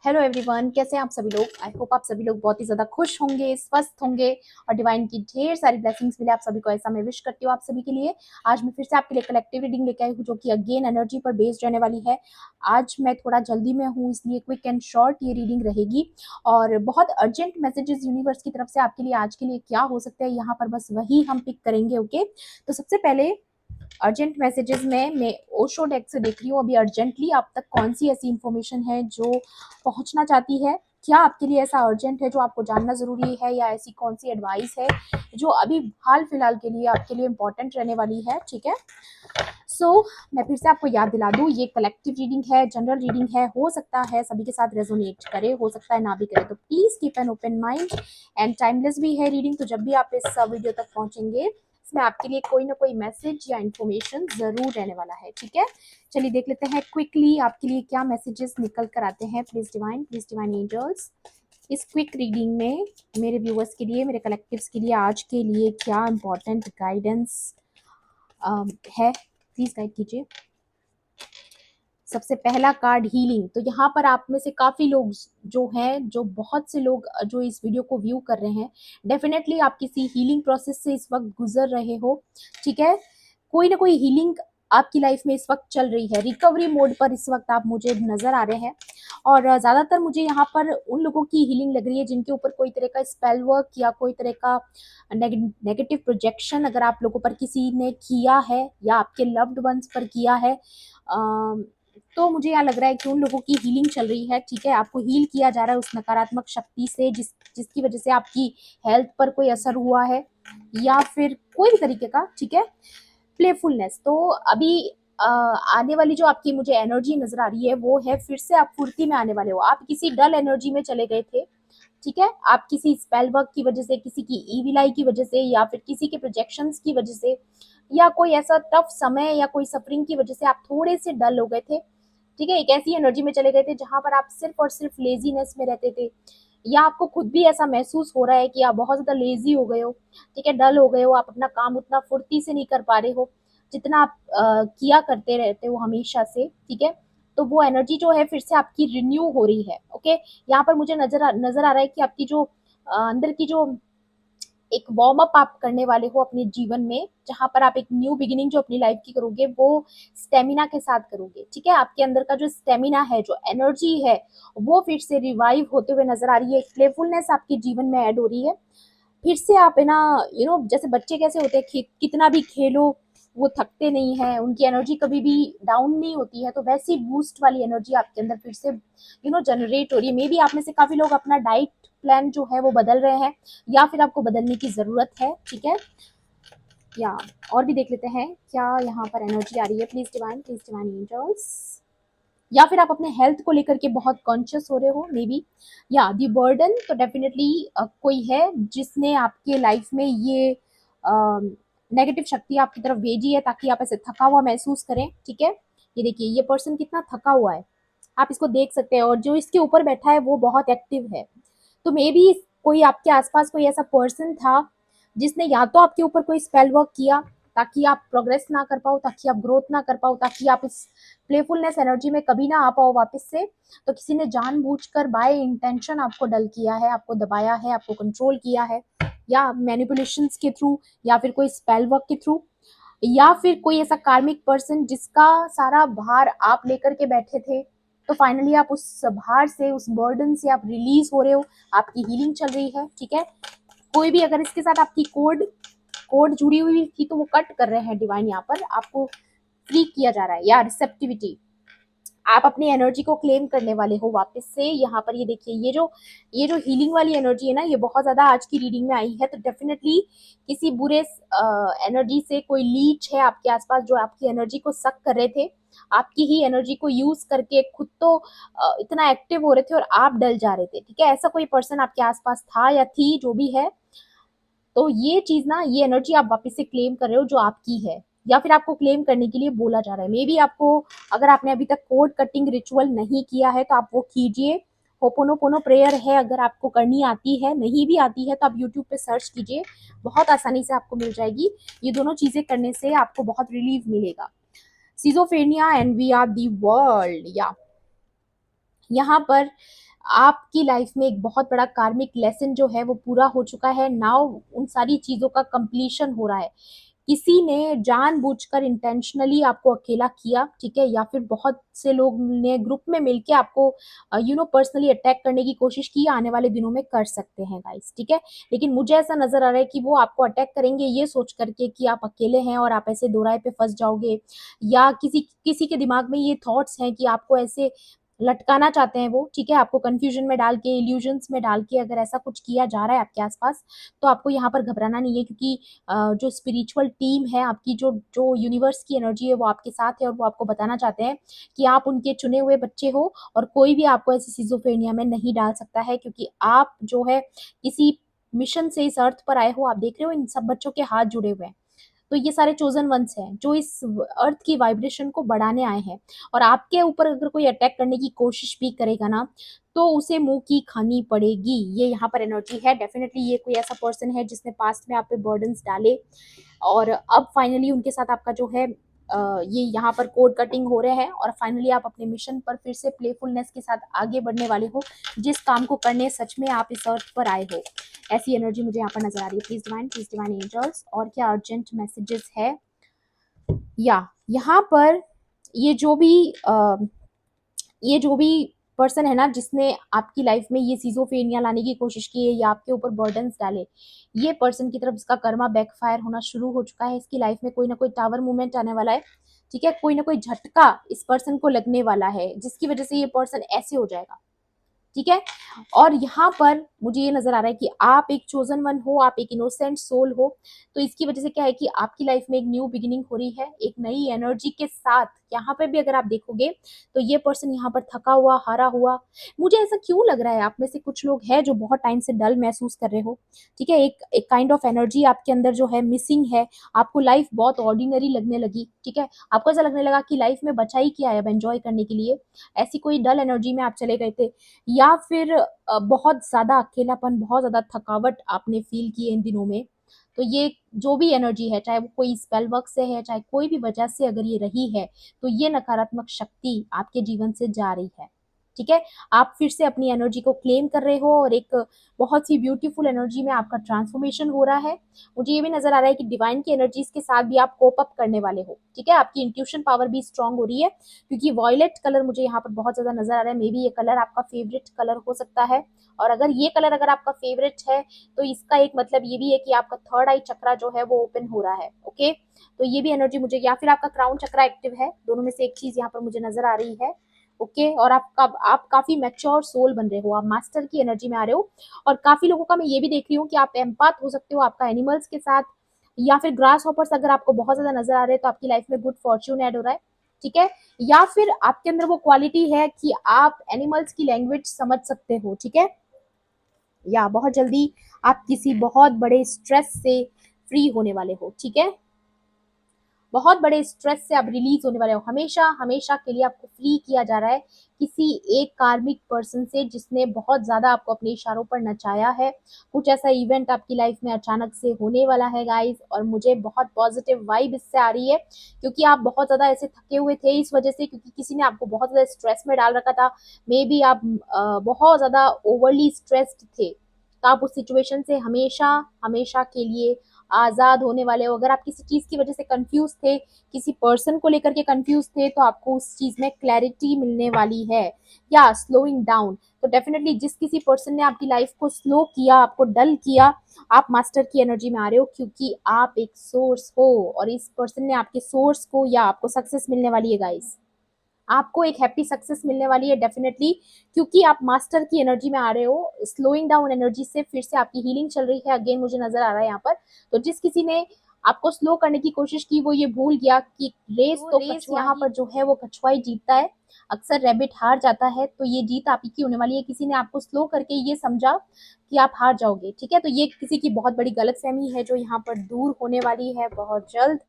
Hello everyone, कैसे हैं आप सभी लोग। आई होप आप सभी लोग बहुत ही ज़्यादा खुश होंगे, स्वस्थ होंगे और डिवाइन की ढेर सारी ब्लेसिंग्स मिले आप सभी को, ऐसा मैं विश करती हूँ आप सभी के लिए। आज मैं फिर से आपके लिए कलेक्टिव रीडिंग लेके आई हूँ जो कि अगेन एनर्जी पर बेस्ड रहने वाली है। आज मैं थोड़ा जल्दी में हूँ, इसलिए क्विक एंड शॉर्ट ये रीडिंग रहेगी और बहुत अर्जेंट मैसेजेस यूनिवर्स की तरफ से आपके लिए आज के लिए क्या हो सकता है यहाँ पर, बस वही हम पिक करेंगे। ओके, तो सबसे पहले अर्जेंट मैसेजेस में मैं ओशो डेक से देख रही हूँ अभी अर्जेंटली आप तक कौन सी ऐसी इंफॉर्मेशन है जो पहुंचना चाहती है। क्या आपके लिए ऐसा अर्जेंट है जो आपको जानना जरूरी है, या ऐसी कौन सी एडवाइस है जो अभी हाल फिलहाल के लिए आपके लिए इंपॉर्टेंट रहने वाली है। ठीक है, मैं फिर से आपको याद दिला दूं, ये कलेक्टिव रीडिंग है, जनरल रीडिंग है, हो सकता है सभी के साथ रेजोनेट करे, हो सकता है ना भी करे, तो please keep an open mind. And timeless भी है रीडिंग, तो जब भी आप इस वीडियो तक पहुंचेंगे इसमें आपके लिए कोई ना कोई मैसेज या इन्फॉर्मेशन जरूर रहने वाला है। ठीक है, चलिए देख लेते हैं क्विकली आपके लिए क्या मैसेजेस निकल कर आते हैं। प्लीज डिवाइन एंजल्स, इस क्विक रीडिंग में मेरे व्यूअर्स के लिए, मेरे कलेक्टिव्स के लिए आज के लिए क्या इंपॉर्टेंट गाइडेंस है, प्लीज गाइड कीजिए। सबसे पहला कार्ड हीलिंग, तो यहाँ पर आप में से काफी लोग जो हैं, जो बहुत से लोग जो इस वीडियो को व्यू कर रहे हैं, डेफिनेटली आप किसी हीलिंग प्रोसेस से इस वक्त गुजर रहे हो। ठीक है, कोई ना कोई हीलिंग आपकी लाइफ में इस वक्त चल रही है, रिकवरी मोड पर इस वक्त आप मुझे नजर आ रहे हैं। और ज्यादातर मुझे यहाँ पर उन लोगों की हीलिंग लग रही है जिनके ऊपर कोई तरह का स्पेल वर्क या कोई तरह का नेगेटिव प्रोजेक्शन अगर आप लोगों पर किसी ने किया है या आपके लव्ड वंस पर किया है, तो मुझे यहाँ लग रहा है कि उन लोगों की हीलिंग चल रही है। ठीक है, आपको हील किया जा रहा है उस नकारात्मक शक्ति से जिसकी वजह से आपकी हेल्थ पर कोई असर हुआ है या फिर कोई भी तरीके का। ठीक है, प्लेफुलनेस, तो अभी आने वाली जो आपकी मुझे एनर्जी नजर आ रही है वो है फिर से आप फुर्ती में आने वाले हो। आप किसी डल एनर्जी में चले गए थे। ठीक है, आप किसी स्पेल वर्क की वजह से, किसी की ईविलाई की वजह से, या फिर किसी के प्रोजेक्शंस की वजह से, या कोई ऐसा टफ समय या कोई सफरिंग की वजह से आप थोड़े से डल हो गए थे। ठीक है, एक ऐसी एनर्जी में चले गए थे जहां पर आप सिर्फ और सिर्फ लेजीनेस में रहते थे, या आपको खुद भी ऐसा महसूस हो रहा है कि आप बहुत ज्यादा लेजी हो गए हो। ठीक है, डल हो गए हो, आप अपना काम उतना फुर्ती से नहीं कर पा रहे हो जितना आप किया करते रहते हो हमेशा से। ठीक है, तो वो एनर्जी जो है फिर से आपकी रिन्यू हो रही है। ओके, यहाँ पर मुझे नजर आ रहा है कि आपकी जो अंदर की जो एक वार्म अप आप करने वाले हो अपने जीवन में, जहां पर आप एक न्यू बिगिनिंग जो अपनी लाइफ की करोगे वो स्टेमिना के साथ करोगे। ठीक है, आपके अंदर का जो स्टेमिना है, जो एनर्जी है, वो फिर से रिवाइव होते हुए नजर आ रही है। एक प्लेफुलनेस आपके जीवन में ऐड हो रही है। फिर से आप है ना, जैसे बच्चे कैसे होते हैं, कितना भी खेलो वो थकते नहीं है, उनकी एनर्जी कभी भी डाउन नहीं होती है, तो वैसी बूस्ट वाली एनर्जी आपके अंदर फिर से जनरेट हो रही है। मे बी आप में से काफी लोग अपना डाइट प्लान जो है वो बदल रहे हैं, या फिर आपको बदलने की जरूरत है। ठीक है, या और भी देख लेते हैं क्या यहाँ पर एनर्जी आ रही है। प्लीज डिवाइन एंजल्स, या फिर आप अपने हेल्थ को लेकर के बहुत कॉन्शियस हो रहे हो मे बी, या दी बर्डन, तो डेफिनेटली कोई है जिसने आपके लाइफ में ये नेगेटिव शक्ति आपकी तरफ भेजी है ताकि आप ऐसे थका हुआ महसूस करें। ठीक है, ये देखिए ये पर्सन कितना थका हुआ है, आप इसको देख सकते हैं, और जो इसके ऊपर बैठा है वो बहुत एक्टिव है। तो मे बी कोई आपके आसपास कोई ऐसा पर्सन था जिसने या तो आपके ऊपर कोई स्पेल वर्क किया ताकि आप प्रोग्रेस ना कर पाओ, ताकि आप ग्रोथ ना कर पाओ, ताकि आप इस प्लेफुलनेस एनर्जी में कभी ना आ पाओ वापस से। तो किसी ने जानबूझकर बाय इंटेंशन आपको डल किया है, आपको दबाया है, आपको कंट्रोल किया है, या मैनिपुलेशंस के थ्रू, या फिर कोई स्पेल वर्क के थ्रू, या फिर कोई ऐसा कार्मिक पर्सन जिसका सारा भार आप लेकर के बैठे थे। तो फाइनली आप उस भार से, उस बर्डन से आप रिलीज हो रहे हो, आपकी हीलिंग चल रही है। ठीक है, कोई भी अगर इसके साथ आपकी कोड कोड जुड़ी हुई थी तो वो कट कर रहे हैं डिवाइन, यहाँ पर आपको फ्री किया जा रहा है, या रिसेप्टिविटी, आप अपनी एनर्जी को क्लेम करने वाले हो वापस से। यहाँ पर ये देखिए, ये जो हीलिंग वाली एनर्जी है ना, ये बहुत ज्यादा आज की रीडिंग में आई है। तो डेफिनेटली किसी बुरे एनर्जी से कोई लीच है आपके आसपास जो आपकी एनर्जी को सक कर रहे थे, आपकी ही एनर्जी को यूज करके खुद तो इतना एक्टिव हो रहे थे और आप डल जा रहे थे। ठीक है, ऐसा कोई पर्सन आपके आसपास था या थी, जो भी है, तो ये चीज ना, ये एनर्जी आप वापस से क्लेम कर रहे हो जो आपकी है, या फिर आपको क्लेम करने के लिए बोला जा रहा है। मे बी आपको, अगर आपने अभी तक कोड कटिंग रिचुअल नहीं किया है तो आप वो कीजिए। होपोनोपोनो प्रेयर है, अगर आपको करनी आती है, नहीं भी आती है तो आप यूट्यूब पे सर्च कीजिए, बहुत आसानी से आपको मिल जाएगी। ये दोनों चीजें करने से आपको बहुत रिलीफ मिलेगा। Schizophrenia and we are the world, या यहाँ पर आपकी लाइफ में एक बहुत बड़ा कार्मिक लेसन जो है वो पूरा हो चुका है। नाउ उन सारी चीज़ों का कंप्लीशन हो रहा है। किसी ने जानबूझकर इंटेंशनली आपको अकेला किया, ठीक है, या फिर बहुत से लोग ने ग्रुप में मिलके आपको पर्सनली अटैक करने की कोशिश की, आने वाले दिनों में कर सकते हैं गाइस, ठीक है। लेकिन मुझे ऐसा नजर आ रहा है कि वो आपको अटैक करेंगे ये सोच करके कि आप अकेले हैं और आप ऐसे दोराहे पे फंस जाओगे, या किसी किसी के दिमाग में ये थॉट्स हैं कि आपको ऐसे लटकाना चाहते हैं वो, ठीक है, आपको कंफ्यूजन में डाल के, इल्यूजन्स में डाल के अगर ऐसा कुछ किया जा रहा है आपके आसपास, तो आपको यहाँ पर घबराना नहीं है, क्योंकि जो स्पिरिचुअल टीम है आपकी, जो जो यूनिवर्स की एनर्जी है वो आपके साथ है, और वो आपको बताना चाहते हैं कि आप उनके चुने हुए बच्चे हो, और कोई भी आपको ऐसी सिजोफ्रेनिया में नहीं डाल सकता है, क्योंकि आप जो है किसी मिशन से इस अर्थ पर आए हो। आप देख रहे हो इन सब बच्चों के हाथ जुड़े हुए हैं, तो ये सारे चोजन वंस हैं जो इस अर्थ की वाइब्रेशन को बढ़ाने आए हैं। और आपके ऊपर अगर कोई अटैक करने की कोशिश भी करेगा ना, तो उसे मुंह की खानी पड़ेगी। ये यहाँ पर एनर्जी है। डेफिनेटली ये कोई ऐसा पर्सन है जिसने पास्ट में आप पे बर्डन्स डाले, और अब फाइनली उनके साथ आपका जो है ये यहाँ पर कोड कटिंग हो रहे हैं, और फाइनली आप अपने मिशन पर फिर से प्लेफुलनेस के साथ आगे बढ़ने वाले हो, जिस काम को करने सच में आप इस अर्थ पर आए हो। ऐसी एनर्जी मुझे यहाँ पर नजर आ रही है। प्लीज डिवाइन एंजल्स, और क्या अर्जेंट मैसेजेस है या यहाँ पर ये जो भी अ, ये जो भी पर्सन है ना जिसने आपकी लाइफ में ये सिजोफ्रेनिया लाने की कोशिश की है या आपके ऊपर बर्डन्स डाले, ये पर्सन की तरफ इसका कर्मा बैकफायर होना शुरू हो चुका है। इसकी लाइफ में कोई ना कोई टावर मूवमेंट आने वाला है, ठीक है, कोई ना कोई झटका इस पर्सन को लगने वाला है, जिसकी वजह से ये पर्सन ऐसे हो जाएगा, ठीक है। और यहाँ पर मुझे ये नजर आ रहा है कि आप एक चोजन वन हो, आप एक इनोसेंट सोल हो, तो इसकी वजह से क्या है कि आपकी लाइफ में एक न्यू बिगिनिंग हो रही है, एक नई एनर्जी के साथ। यहाँ पे भी अगर आप देखोगे तो ये पर्सन यहाँ पर थका हुआ, हारा हुआ, मुझे ऐसा क्यों लग रहा है आप में से कुछ लोग हैं जो बहुत टाइम से डल महसूस कर रहे हो, ठीक है। एक एक काइंड ऑफ एनर्जी आपके अंदर जो है मिसिंग है। आपको लाइफ बहुत ऑर्डिनरी लगने लगी, ठीक है, आपको ऐसा लगने लगा कि लाइफ में बचा ही क्या है अब एंजॉय करने के लिए। ऐसी कोई डल एनर्जी में आप चले गए थे, या फिर बहुत ज़्यादा अकेलापन, बहुत ज़्यादा थकावट आपने फ़ील की है इन दिनों में। तो ये जो भी एनर्जी है, चाहे वो कोई स्पेल वर्क से है, चाहे कोई भी वजह से अगर ये रही है, तो ये नकारात्मक शक्ति आपके जीवन से जा रही है, ठीक है। आप फिर से अपनी एनर्जी को क्लेम कर रहे हो, और एक बहुत ही ब्यूटीफुल एनर्जी में आपका ट्रांसफॉर्मेशन हो रहा है। मुझे ये भी नज़र आ रहा है कि डिवाइन की एनर्जीज़ के साथ भी आप कोप अप करने वाले हो, ठीक है। आपकी इंट्यूशन पावर भी स्ट्रांग हो रही है, क्योंकि वॉयलेट कलर मुझे यहाँ पर बहुत ज़्यादा नज़र आ रहा है। मे बी ये कलर आपका फेवरेट कलर हो सकता है, और अगर ये कलर अगर आपका फेवरेट है, तो इसका एक मतलब ये भी है कि आपका थर्ड आई चक्रा जो है वो ओपन हो रहा है, ओके। तो ये भी एनर्जी मुझे, या फिर आपका क्राउन चक्रा एक्टिव है, दोनों में से एक चीज़ यहाँ पर मुझे नज़र आ रही है, ओके। और आप काफ़ी मैच्योर सोल बन रहे हो, आप मास्टर की एनर्जी में आ रहे हो। और काफ़ी लोगों का मैं ये भी देख रही हूँ कि आप एम्पाथ हो सकते हो, आपका एनिमल्स के साथ, या फिर ग्रास हॉपर्स अगर आपको बहुत ज़्यादा नज़र आ रहे हैं, तो आपकी लाइफ में गुड फॉर्च्यून ऐड हो रहा है, ठीक है। या फिर आपके अंदर वो क्वालिटी है कि आप एनिमल्स की लैंग्वेज समझ सकते हो, ठीक है। या बहुत जल्दी आप किसी बहुत बड़े स्ट्रेस से फ्री होने वाले हो, ठीक है। बहुत बड़े स्ट्रेस से आप रिलीज होने वाले हो। हमेशा हमेशा के लिए आपको फ्री किया जा रहा है किसी एक कार्मिक पर्सन से, जिसने बहुत ज्यादा आपको अपने इशारों पर नचाया है। कुछ ऐसा इवेंट आपकी लाइफ में अचानक से होने वाला है गाइस, और मुझे बहुत पॉजिटिव वाइब इससे आ रही है, क्योंकि आप बहुत ज्यादा ऐसे थके हुए थे इस वजह से, क्योंकि किसी ने आपको बहुत ज्यादा स्ट्रेस में डाल रखा था। मे बी आप बहुत ज्यादा ओवरली स्ट्रेस्ड थे, तो आप उस सिचुएशन से हमेशा हमेशा के लिए आज़ाद होने वाले हो। अगर आप किसी चीज़ की वजह से कंफ्यूज थे, किसी पर्सन को लेकर के कंफ्यूज थे, तो आपको उस चीज़ में क्लैरिटी मिलने वाली है। या स्लोइंग डाउन, तो डेफिनेटली जिस किसी पर्सन ने आपकी लाइफ को स्लो किया, आपको डल किया, आप मास्टर की एनर्जी में आ रहे हो, क्योंकि आप एक सोर्स हो, और इस पर्सन ने आपके सोर्स को, या आपको सक्सेस मिलने वाली है गाइस, आपको एक हैप्पी सक्सेस मिलने वाली है डेफिनेटली, क्योंकि आप मास्टर की एनर्जी में आ रहे हो। स्लोइंग डाउन एनर्जी से फिर से आपकी हीलिंग चल रही है, अगेन मुझे नजर आ रहा है यहाँ पर। तो जिस किसी ने आपको स्लो करने की कोशिश की, वो ये भूल गया कि रेस यहाँ पर जो है वो कछुआ ही जीतता है, अक्सर रैबिट हार जाता है। तो ये जीत आप ही की होने वाली है। किसी ने आपको स्लो करके ये समझा कि आप हार जाओगे, ठीक है। तो ये किसी की बहुत बड़ी गलतफहमी है जो यहाँ पर दूर होने वाली है बहुत जल्द।